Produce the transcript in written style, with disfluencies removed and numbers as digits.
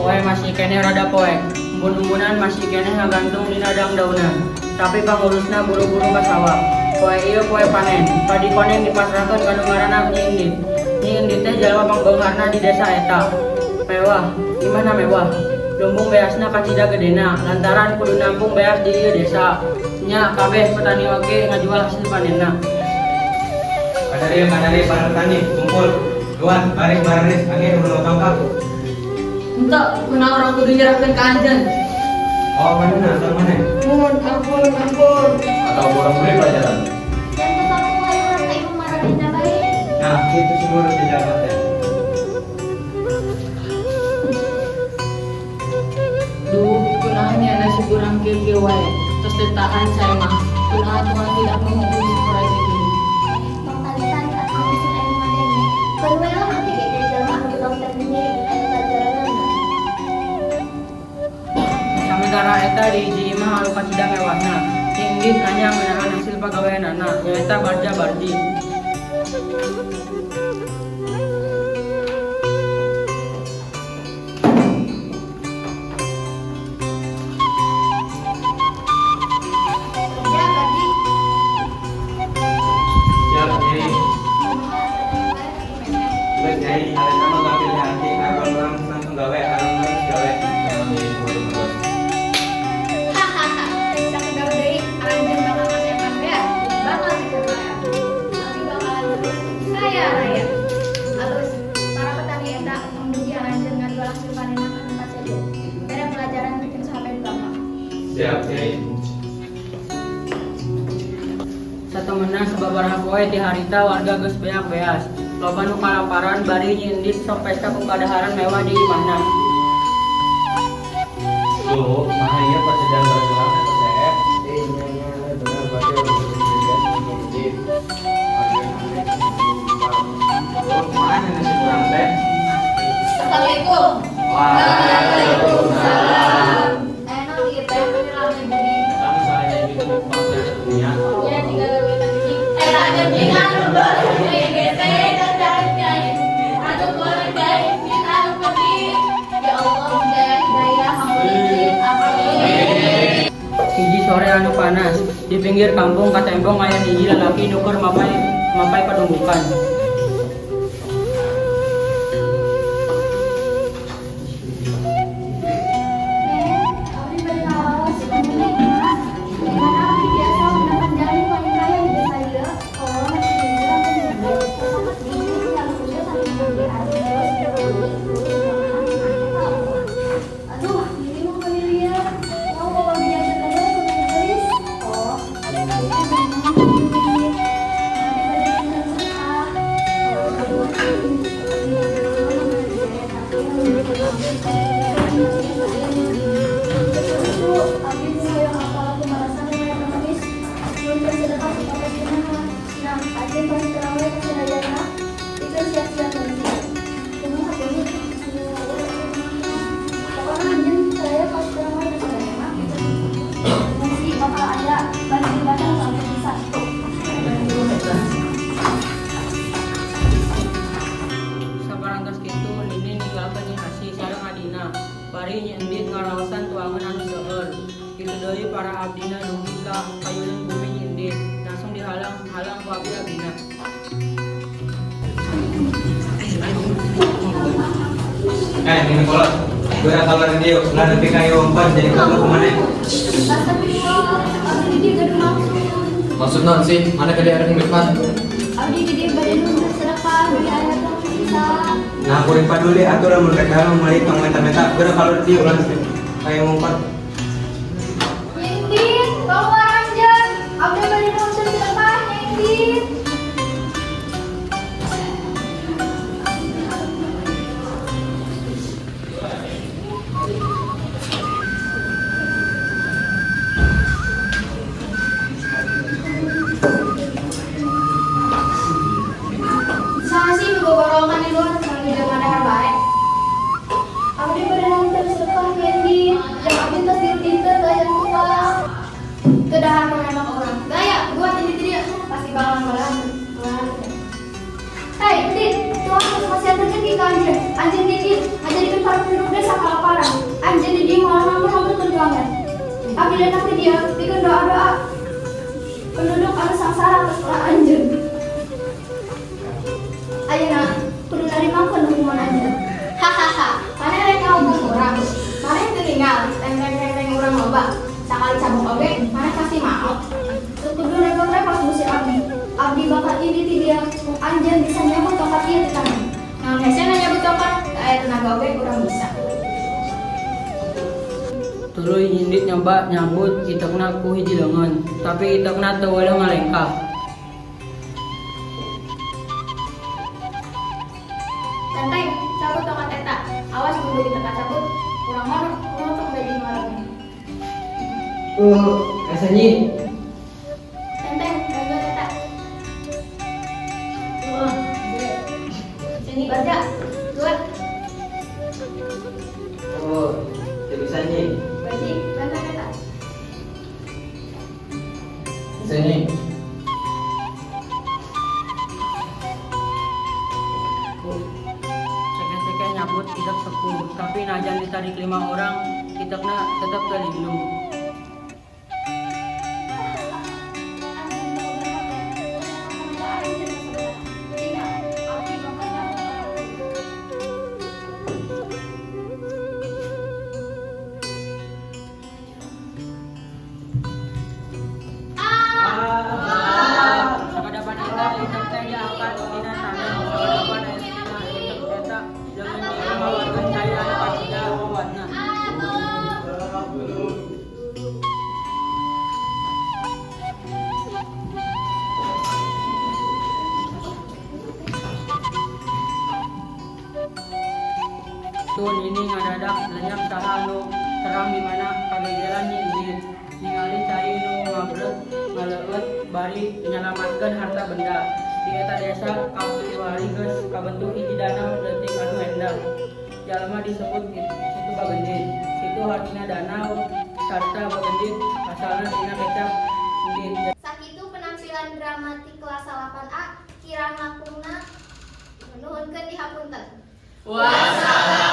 Poe masih kene rada poe. Embun-embunan masih kene ngagantung di nadang daunan. Tapi pangurusna buru-buru ka sawah. Poe ieu poe panen. Padi koneng dipasrahkeun ka nu ngaranna Nyi Indit. Nyi Indit teh jalma pangbeungarna di desa eta. Mewah, gimana mewah? Lumbung beasna kacida gedena, lantaran kudu nampung beas di ieu desa. Nya kabeh petani oge ngajual hasil panenna. Kadari para petani kumpul. Tuan, baris angin udah tangkap. Untuk kenal orang kudu nyerahkan ke anjen. Oh, mana? Atau mana? Ampun. Atau orang beri pelajaran? Dan tetap mengayoran tak ibu marah di baik. Nah, itu semua harus dijabat ya. Duh, kunahnya nasi kurang kiri wae. Terus letaan saya mah. Kunahan Tuhan tidak menghubungi sekolah ini. Totalitan tak ngabisin air madanya. Kenuelah nanti kayak jalma anu dokter ini air pelajaran. Samentara eta di hiji imah anu kacida mewahna. Nyi Indit nanya menahan hasil pagaweanana, nyaeta barja-barji. Ya, Gaji. Siap, Nyai. Baik, Nyai. Ada nama ngambil hati. Aron langsung gawe, aron langsung gawe. Yang di bos. Hahaha. Sakit gawe deui, anjeun bakal ngasepan bea. Bakal dikerja. Nanti bakalan terus kaya raya. Alus para petani eta memuji anjeun ngajual hasil panenna ka tempat saja. Bere pelajaran bikin sampai bapak. Siap, Nyai. Satemenna sababaraha poe ti harita warga geus beak beas. Loba nu kalaparan bari Nyi Indit sok pesta kadaharan mewah di imahna. Tuh, bahaya pas sedang berjuang atau CF. Benar bagai mana nasi kurang teh? Assalamualaikum. Waalaikumsalam. Enak gitu ya penyelamatan diri. Kamu saya itu bangsa dunia. Ya tinggal gawe tadi. Aja jangan lupa GT dan caranya. Aduh boleh guys, kita pergi. Ya Allah, hidayah, amin. Amin. Hiji sore anu panas, di pinggir kampung katembong aya hiji lalaki nuker mapai padumbukan. Abdi bari ngawas komunikasi. Dengan abdi biasa mendapat dari paling kaya di desa ieu. Oh, masih bilang ke sangat dingin yang sudah saling mengerti aduh, ini mau familiar. Mau bawa biasa saja ke gelis. Oh, ini masih bakal ada bantuan sampai bisa. Sabarangkas kitu Nini ninggalkeun Nyi Hasi sareng adina. Bari Nyi Indit ngaraosan tuangan anu seueur. Kitu deui para abdina dugi ka payuneun bumi Nyi Indit. Langsung dihalang ku abdi-abdina. Ini kolot. Gue kalau dia udah nanti kayu umpan jadi kamu kemana? Abdi di gedung maksud. Maksud non sih, mana kali ada depan? Abdi di badan lu sedekah bagi ayat yang bisa. Nah, aku paduli aturan mereka mulai tong meta-meta. Gue kalau dia ulah kayu umpan. Nyindin, bawa ranjang. Abdi badan lu sedekah, nyindin. Sama sih menggorongkan di luar sambil jangan ada baik. Abdi badan lu sedekah, nyindin. Jangan abdi kemudian tapi dia bikin doa-doa penduduk anu sangsara atas kelah anjeun. Ayeuna kudu narimakeun hukuman anjeun. Hahaha, maneh rek ngahubung urang. Maneh teu ninggal reng urang loba. Sakali sabuk oge, maneh pasti maot. Teu kudu repot-repot ngusir abdi. Abdi bakal ini ti dia anjeun bisa nyabut tongkat ieu ti tangan. Namun hese na nyabut tongkat, teu aya tenaga oge urang bisa. Tuluy nyindit nyoba nyambut itekna ku hiji leungeun, tapi itekna teu weuleuh ngalengkah. Tenteng, cabut tongkat eta. Awas kudu diteka cabut. Urang mah nutup dari ngaranna. Kasanyi. Tenteng, bantuan eta. Sini baca. Buat. Kasanyi. Baji, bantuan eta. Sini. Seke-seke nyambut itek sepuh, tapi najan ditarik 5 orang, itekna tetep teu linglung. Sakadapan eta itek teh diangkat dina tangan, sakadapan itek eta jeung ngawarkeun cai anu kasida wawanna. Tun ini ngadadak lenyap saha anu terang di mana kagegelan nyindit ningali cai nu ngabret ngaleueut bari nyalamatkeun harta benda. Di eta desa kapiwali geus kabentuk hiji danau leutik anu endah. Jalma disebut Situ Bagendit. Situ artina danau sarta Bagendit asalna tina kecap endit. Sakitu penampilan dramatik kelas 8A kirang langkungna nuhunkeun dihapunten. Wassalam.